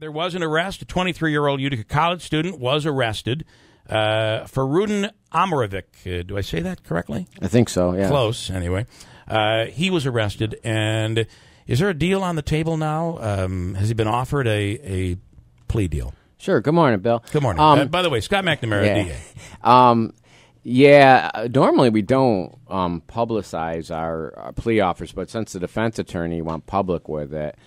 There was an arrest. A 23-year-old Utica College student was arrested for Rudin Amoravic. Do I say that correctly? I think so, yeah. Close, anyway. He was arrested, and is there a deal on the table now? Has he been offered a plea deal? Sure. Good morning, Bill. Good morning. By the way, Scott McNamara, DA. Normally we don't publicize our plea offers, but since the defense attorney went public with it,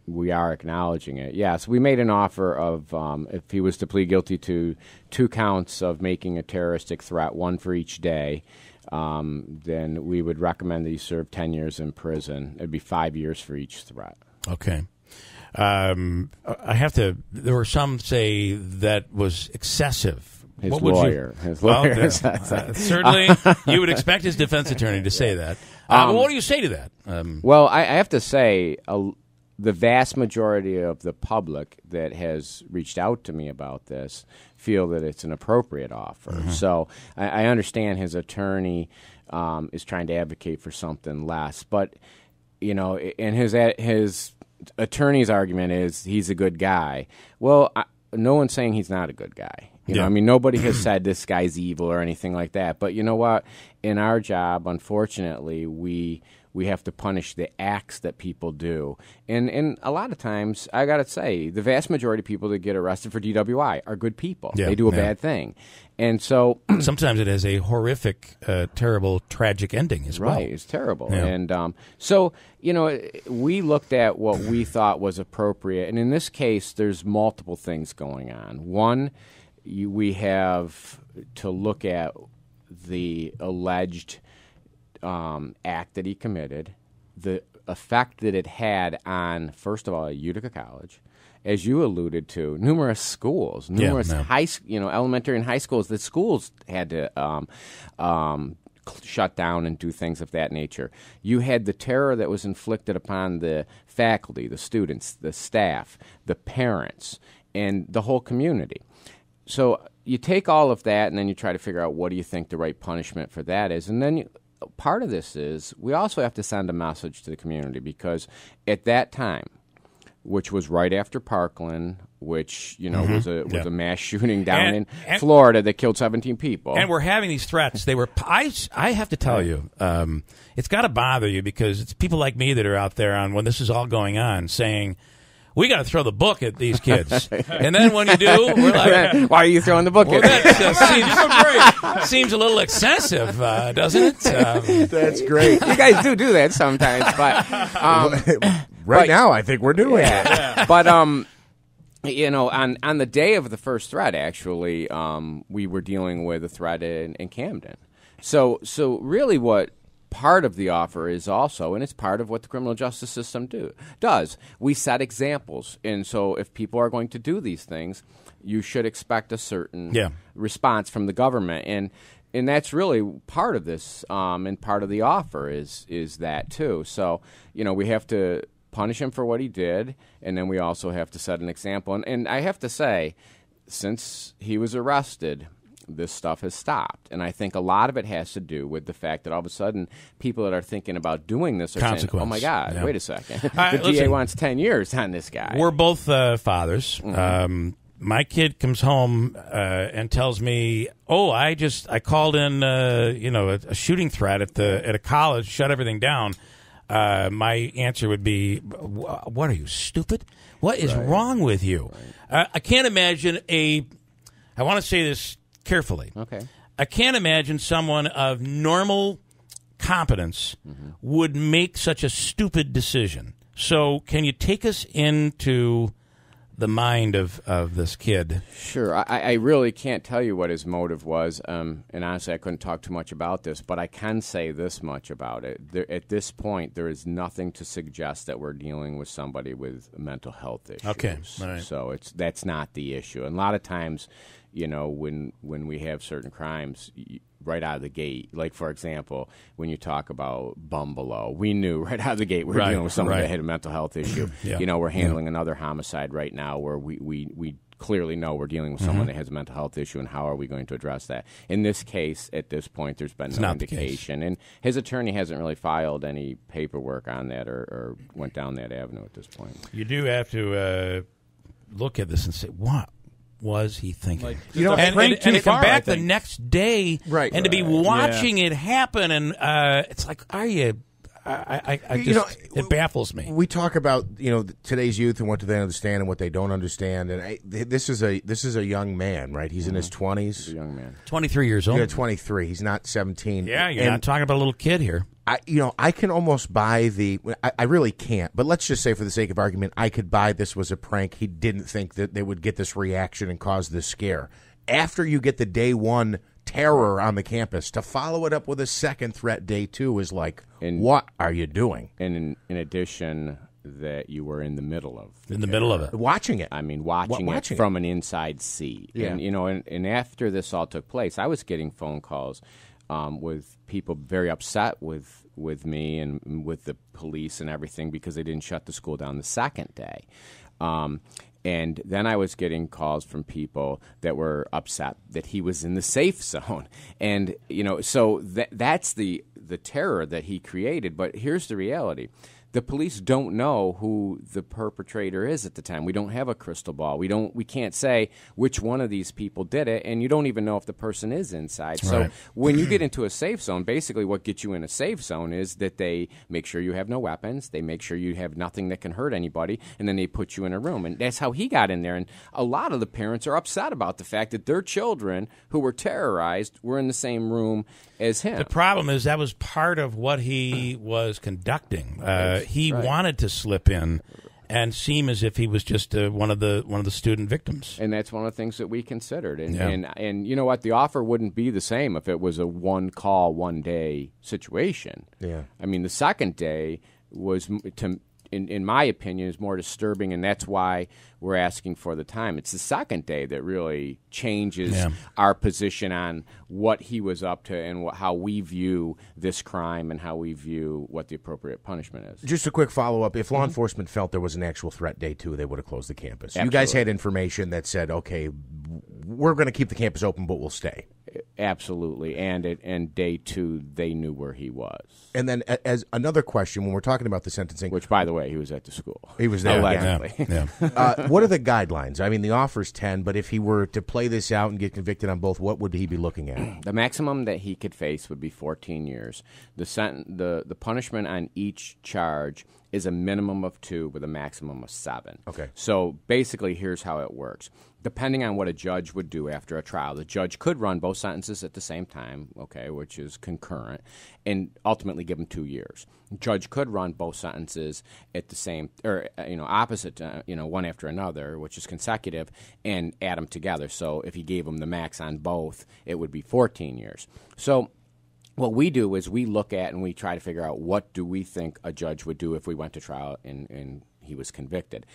we are acknowledging it. Yes, we made an offer of if he was to plead guilty to 2 counts of making a terroristic threat, 1 for each day, then we would recommend that he serve 10 years in prison. It'd be 5 years for each threat. Okay. I have to. There were some say that was excessive. His lawyer. Certainly, you would expect his defense attorney to say that. What do you say to that? Well, I have to say, the vast majority of the public that has reached out to me about this feel that it's an appropriate offer. Mm-hmm. So I understand his attorney is trying to advocate for something less, but and his attorney's argument is he's a good guy. Well, no one's saying he's not a good guy. You know, I mean, nobody has said this guy's evil or anything like that. But you know what? In our job, unfortunately, we have to punish the acts that people do. And a lot of times, I got to say, the vast majority of people that get arrested for DWI are good people. Yeah, they do a bad thing. And so sometimes it has a horrific, terrible, tragic ending as well. Right, it's terrible. Yeah. And so, we looked at what we thought was appropriate. And in this case, there's multiple things going on. One, we have to look at the alleged act that he committed, the effect that it had on, first of all, Utica College, as you alluded to, numerous schools, elementary and high schools. The schools had to shut down and do things of that nature. You had the terror that was inflicted upon the faculty, the students, the staff, the parents, and the whole community. So you take all of that, and then you try to figure out what do you think the right punishment for that is. And then part of this is we also have to send a message to the community, because at that time, which was right after Parkland, which was a mass shooting down in Florida that killed 17 people, and we're having these threats. They were. I have to tell you, it's got to bother you, because it's people like me that are out there on when this is all going on saying, we got to throw the book at these kids. And then when you do, we're like, why are you throwing the book at them? That seems a little excessive, doesn't it? That's great. You guys do that sometimes. But right now, I think we're doing it. Yeah. But, on the day of the first threat, actually, we were dealing with a threat in Camden. So really what part of the offer is also, and it's part of what the criminal justice system does. We set examples, and so if people are going to do these things, you should expect a certain response from the government, and that's really part of this, and part of the offer is that too. So we have to punish him for what he did, and then we also have to set an example. And I have to say, since he was arrested, this stuff has stopped. And I think a lot of it has to do with the fact that all of a sudden people that are thinking about doing this are saying, oh, my God, wait a second. The DA wants 10 years on this guy. We're both fathers. Mm-hmm. My kid comes home and tells me, I called in a shooting threat at a college, shut everything down. My answer would be, what are you, stupid? What is wrong with you? Right. I can't imagine I want to say this carefully. Okay. I can't imagine someone of normal competence would make such a stupid decision. So can you take us into the mind of this kid? Sure. I really can't tell you what his motive was, and honestly I couldn't talk too much about this, but I can say this much about it. At this point, there is nothing to suggest that we're dealing with somebody with mental health issues. Okay. All right. So that's not the issue. And a lot of times, when we have certain crimes, right out of the gate, like, for example, when you talk about Bumbalo, we knew right out of the gate we were dealing with someone that had a mental health issue. We're handling another homicide right now where we clearly know we're dealing with someone that has a mental health issue, and how are we going to address that? In this case, at this point, there's been no indication. And his attorney hasn't really filed any paperwork on that or went down that avenue at this point. You do have to look at this and say, what was he thinking? Like, and to come back the next day and to be watching it happen, and it's like, are you... it baffles me. We talk about today's youth and what do they understand and what they don't understand. And this is a young man, right? He's in his 20s. He's a young man, 23 years old. Yeah, 23. He's not 17. Yeah, you're not talking about a little kid here. I can almost buy I really can't, but let's just say for the sake of argument, I could buy this was a prank. He didn't think that they would get this reaction and cause this scare. After you get the day one terror on the campus, to follow it up with a second threat day two is like, what are you doing? And in addition, that you were in the middle of it, watching it. I mean, watching it from an inside seat. Yeah. And after this all took place, I was getting phone calls with people very upset with me and with the police and everything because they didn't shut the school down the second day. And then I was getting calls from people that were upset that he was in the safe zone. And, so that's the terror that he created. But here's the reality. The police don't know who the perpetrator is at the time. We don't have a crystal ball. We can't say which one of these people did it, and you don't even know if the person is inside. Right. So when you get into a safe zone, basically what gets you in a safe zone is that they make sure you have no weapons, they make sure you have nothing that can hurt anybody, and then they put you in a room. And that's how he got in there. And a lot of the parents are upset about the fact that their children who were terrorized were in the same room as him. The problem is that was part of what he was conducting. He wanted to slip in and seem as if he was just one of the student victims. And that's one of the things that we considered. And you know what? The offer wouldn't be the same if it was a one-call, one-day situation. Yeah. I mean, the second day was, in my opinion, is more disturbing, and that's why we're asking for the time. It's the second day that really changes our position on what he was up to and how we view this crime and how we view what the appropriate punishment is. Just a quick follow-up. If law enforcement felt there was an actual threat day two, they would have closed the campus. Absolutely. You guys had information that said, okay, we're going to keep the campus open, but we'll stay. Absolutely. And day two, they knew where he was. And then as another question, when we're talking about the sentencing. Which, by the way, he was at the school. He was there. Allegedly. Yeah. What are the guidelines? I mean, the offer's 10, but if he were to play this out and get convicted on both, what would he be looking at? The maximum that he could face would be 14 years. The punishment on each charge is a minimum of 2 with a maximum of 7. Okay. So basically, here's how it works. Depending on what a judge would do after a trial, the judge could run both sentences at the same time, which is concurrent, and ultimately give them 2 years. The judge could run both sentences at the same, opposite, one after another, which is consecutive, and add them together. So if he gave them the max on both, it would be 14 years. So what we do is we look at and we try to figure out what do we think a judge would do if we went to trial and he was convicted.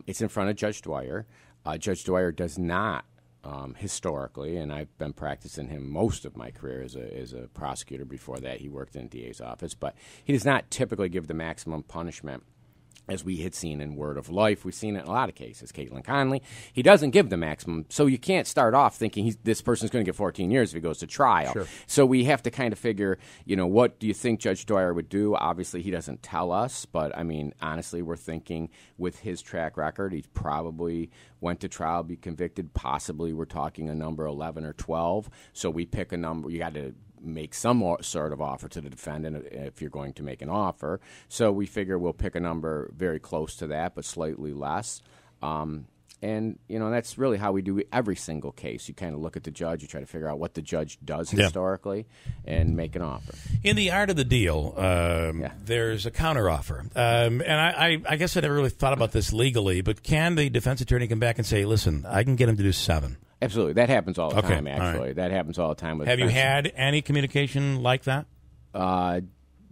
It's in front of Judge Dwyer. Judge Dwyer does not historically, and I've been practicing him most of my career as a prosecutor. Before that, he worked in the DA's office, but he does not typically give the maximum punishment as we had seen in Word of Life. We've seen it in a lot of cases. Caitlin Conley, he doesn't give the maximum, so you can't start off thinking this person's going to get 14 years if he goes to trial. Sure. So we have to kind of figure, what do you think Judge Dwyer would do? Obviously, he doesn't tell us, but, I mean, honestly, we're thinking with his track record, he probably went to trial, be convicted. Possibly we're talking a number 11 or 12. So we pick a number. You got to make some sort of offer to the defendant if you're going to make an offer. So we figure we'll pick a number very close to that, but slightly less. And, that's really how we do every single case. You kind of look at the judge, you try to figure out what the judge does historically, and make an offer. In the art of the deal, there's a counteroffer. And I guess I never really thought about this legally, but can the defense attorney come back and say, listen, I can get him to do 7? Absolutely. That happens all the time, All actually. right. That happens all the time. Have you had any communication like that?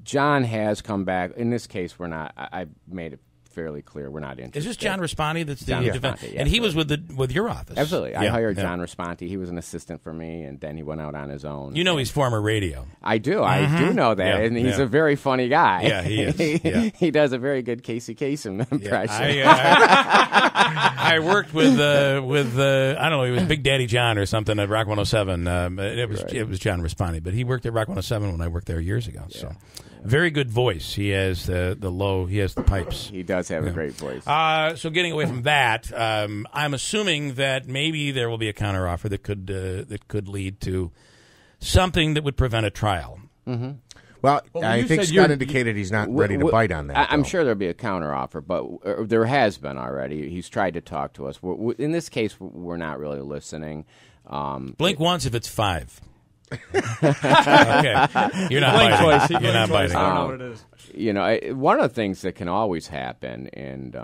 John has come back. In this case, we're not. I've made it fairly clear we're not interested. Is this John Responti that's the John defense? Responti, and he was with your office. Absolutely. I hired John Responti. He was an assistant for me, and then he went out on his own. He's former radio. I do. I do know that, and he's a very funny guy. Yeah, he is. He does a very good Casey Kasem impression. I worked with I don't know, he was Big Daddy John or something at Rock 107. It was John Responti, but he worked at Rock 107 when I worked there years ago. So very good voice. He has the low. He has the pipes. He does. does have a great voice. So getting away from that, I'm assuming that maybe there will be a counteroffer that could lead to something that would prevent a trial. Mm-hmm. Well, I think Scott indicated he's not ready to bite on that. I'm sure there'll be a counteroffer, but there has been already. He's tried to talk to us. In this case, we're not really listening. Blink once if it's 5. Okay, you're not biting. Twice. You're not biting. I don't know what it is. You know, one of the things that can always happen, and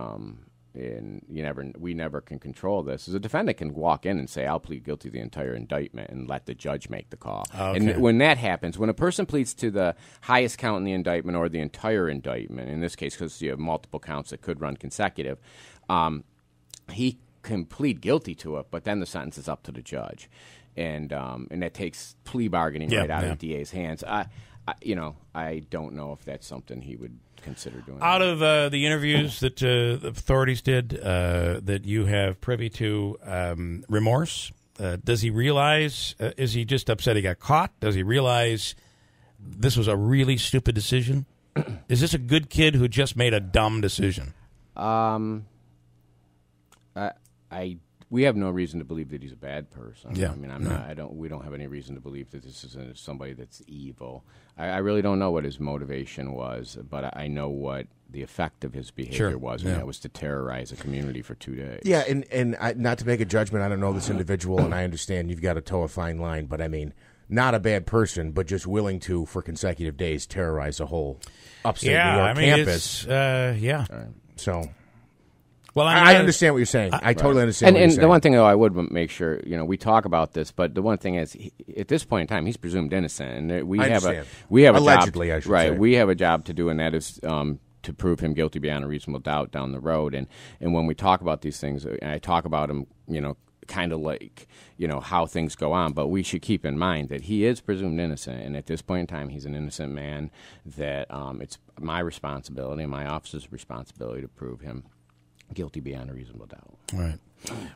we never can control this, is a defendant can walk in and say, "I'll plead guilty to the entire indictment," and let the judge make the call. Okay. And when that happens, when a person pleads to the highest count in the indictment or the entire indictment, in this case, because you have multiple counts that could run consecutive, he can plead guilty to it, but then the sentence is up to the judge. And that takes plea bargaining right out of the DA's hands. I don't know if that's something he would consider doing. Out of the interviews that the authorities did that you have privy to, remorse, does he realize, is he just upset he got caught? Does he realize this was a really stupid decision? Is this a good kid who just made a dumb decision? We have no reason to believe that he's a bad person. Yeah. I mean, we don't have any reason to believe that this is somebody that's evil. I really don't know what his motivation was, but I know what the effect of his behavior was, and that was to terrorize a community for 2 days. Yeah, and not to make a judgment, I don't know this individual, and I understand you've got to toe a fine line, but I mean, not a bad person, but just willing to, for consecutive days, terrorize a whole upstate New York campus. So... Well, I understand what you're saying. I totally understand what you're saying. And the one thing, though, I would make sure, we talk about this, but the one thing is, at this point in time, he's presumed innocent. And we have allegedly, a job, I should say. We have a job to do, and that is to prove him guilty beyond a reasonable doubt down the road. And when we talk about these things, and I talk about them, kind of like, how things go on, but we should keep in mind that he is presumed innocent, and at this point in time, he's an innocent man, that it's my responsibility and my office's responsibility to prove him guilty beyond a reasonable doubt. Right.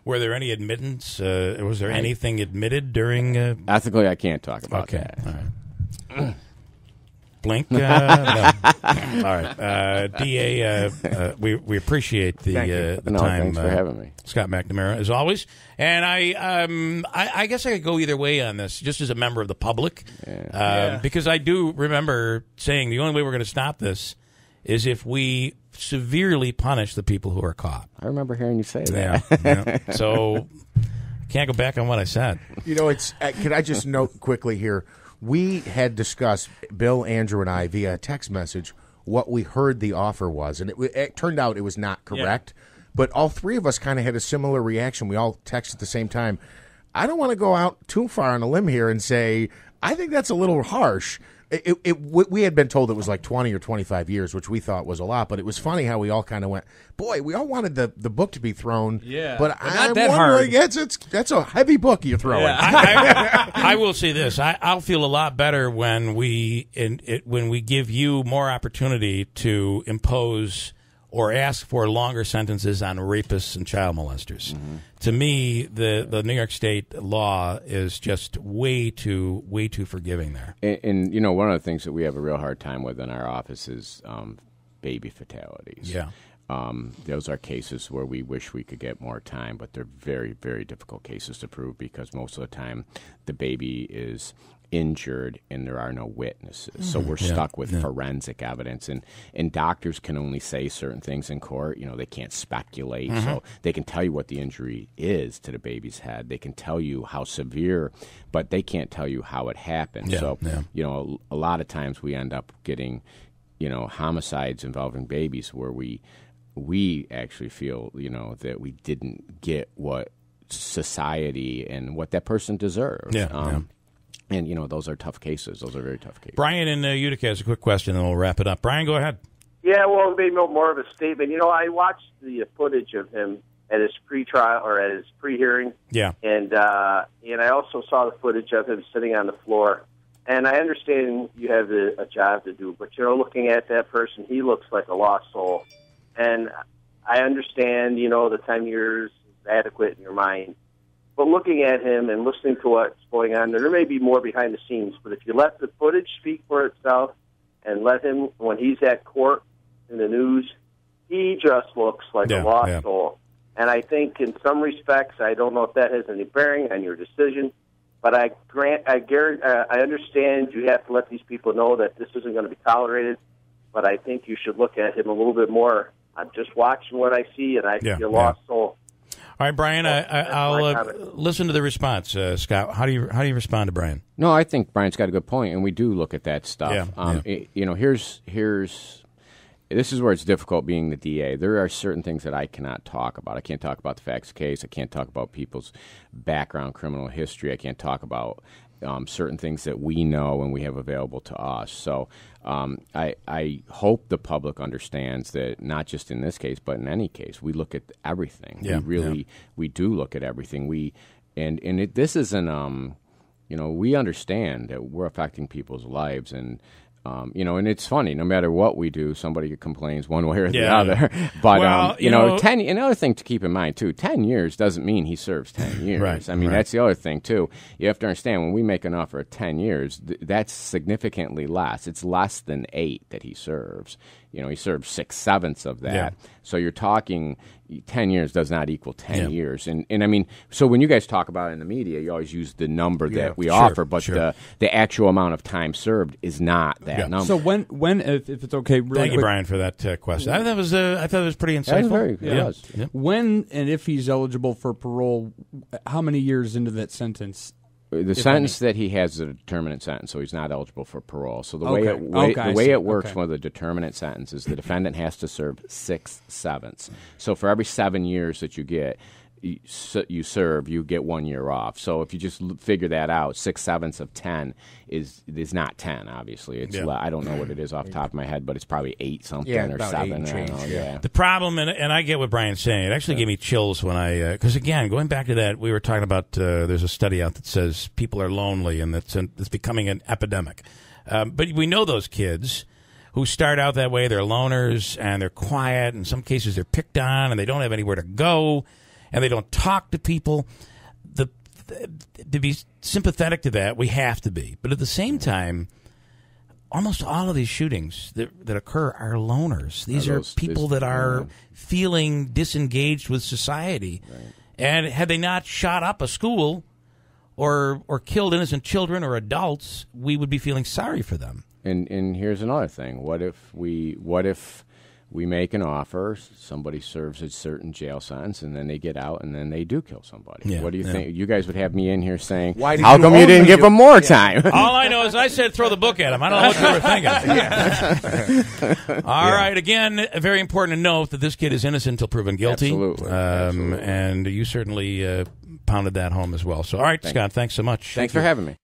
Were there any admittance? Was there anything admitted during? Ethically, I can't talk about that. All right. Blink. No. All right. DA, we appreciate the time. Thanks for having me, Scott McNamara, as always. And I guess I could go either way on this, just as a member of the public, because I do remember saying the only way we're going to stop this is if we severely punish the people who are caught. I remember hearing you say that. Yeah. So can't go back on what I said. It's. Could I just note quickly here? We had discussed, Bill, Andrew, and I, via text message, what we heard the offer was, and it turned out it was not correct. Yeah. But all three of us kind of had a similar reaction. We all texted at the same time. I don't want to go out too far on a limb here and say I think that's a little harsh. We had been told it was like 20 or 25 years, which we thought was a lot, but it was funny how we all kind of went, boy, we all wanted the book to be thrown. Yeah, but not that hard. That's a heavy book you're throwing. Yeah. I will say this. I'll feel a lot better when we give you more opportunity to impose or ask for longer sentences on rapists and child molesters. Mm-hmm. To me, the New York State law is just way too forgiving there. And one of the things that we have a real hard time with in our office is baby fatalities. Yeah. Those are cases where we wish we could get more time, but they're very, very difficult cases to prove because most of the time the baby is injured and there are no witnesses. So we're stuck with forensic evidence, and doctors can only say certain things in court. They can't speculate. Mm-hmm. So they can tell you what the injury is to the baby's head. They can tell you how severe, but they can't tell you how it happened. A lot of times we end up getting, homicides involving babies where we actually feel, that we didn't get what society and what that person deserves. And, those are tough cases. Those are very tough cases. Brian in Utica has a quick question, and we'll wrap it up. Brian, go ahead. Yeah, well, maybe more of a statement. I watched the footage of him at his pre-trial or at his pre-hearing. Yeah. And I also saw the footage of him sitting on the floor. And I understand you have a job to do, but, looking at that person, he looks like a lost soul. And I understand, the 10 years is adequate in your mind. But looking at him and listening to what's going on, there may be more behind the scenes. But if you let the footage speak for itself and let him, when he's at court in the news, he just looks like Yeah, a lost yeah. soul. And I think in some respects, I don't know if that has any bearing on your decision, but I understand you have to let these people know that this isn't going to be tolerated, but I think you should look at him a little bit more. I'm just watching what I see, and I see a lost soul. All right, Brian, I'll listen to the response. Scott, how do you respond to Brian? No, I think Brian's got a good point, and we do look at that stuff. This is where it's difficult being the DA. There are certain things that I cannot talk about. I can't talk about the facts of the case. I can't talk about people's background, criminal history. I can't talk about certain things that we know and we have available to us. So I hope the public understands that not just in this case, but in any case, we look at everything. Yeah, we do look at everything. This isn't we understand that we're affecting people's lives and. And it's funny. No matter what we do, somebody complains one way or the other. But 10. Another thing to keep in mind too: 10 years doesn't mean he serves 10 years. Right, I mean, that's the other thing too. You have to understand when we make an offer of 10 years, that's significantly less. It's less than 8 that he serves. He serves 6/7 of that. Yeah. So you're talking 10 years does not equal 10 years. And I mean, so when you guys talk about it in the media, you always use the number that we offer, but the actual amount of time served is not that number. So when if it's okay, really thank you, quick, Brian, for that question. I thought it was pretty insightful. Yeah. When and if he's eligible for parole, how many years into that sentence? The sentence that he has is a determinate sentence, so he's not eligible for parole. So the way it works with a determinate sentence is the defendant has to serve 6/7. So for every 7 years that you get, you serve, you get 1 year off. So if you just figure that out, 6/7 of 10 is not 10. Obviously, it's I don't know what it is off the top of my head, but it's probably 8 something or about 7. 8 and change, The problem, and I get what Brian's saying. It actually gave me chills when because again, going back to that, we were talking about. There's a study out that says people are lonely, and it's becoming an epidemic. But we know those kids who start out that way. They're loners and they're quiet. In some cases, they're picked on and they don't have anywhere to go. And they don't talk to people. To be sympathetic to that, we have to be. But at the same time, almost all of these shootings that occur are loners. These are people that are feeling disengaged with society. Right. And had they not shot up a school or killed innocent children or adults, we would be feeling sorry for them. And here's another thing. What if we make an offer, somebody serves a certain jail sentence, and then they get out, and then they do kill somebody. Yeah, what do you think? You guys would have me in here saying, how come you didn't give them more time? All I know is I said throw the book at him. I don't know what you were thinking. All right, again, very important to note that this kid is innocent until proven guilty. Absolutely. And you certainly pounded that home as well. So, all right, Scott, thanks so much. Thanks for having me.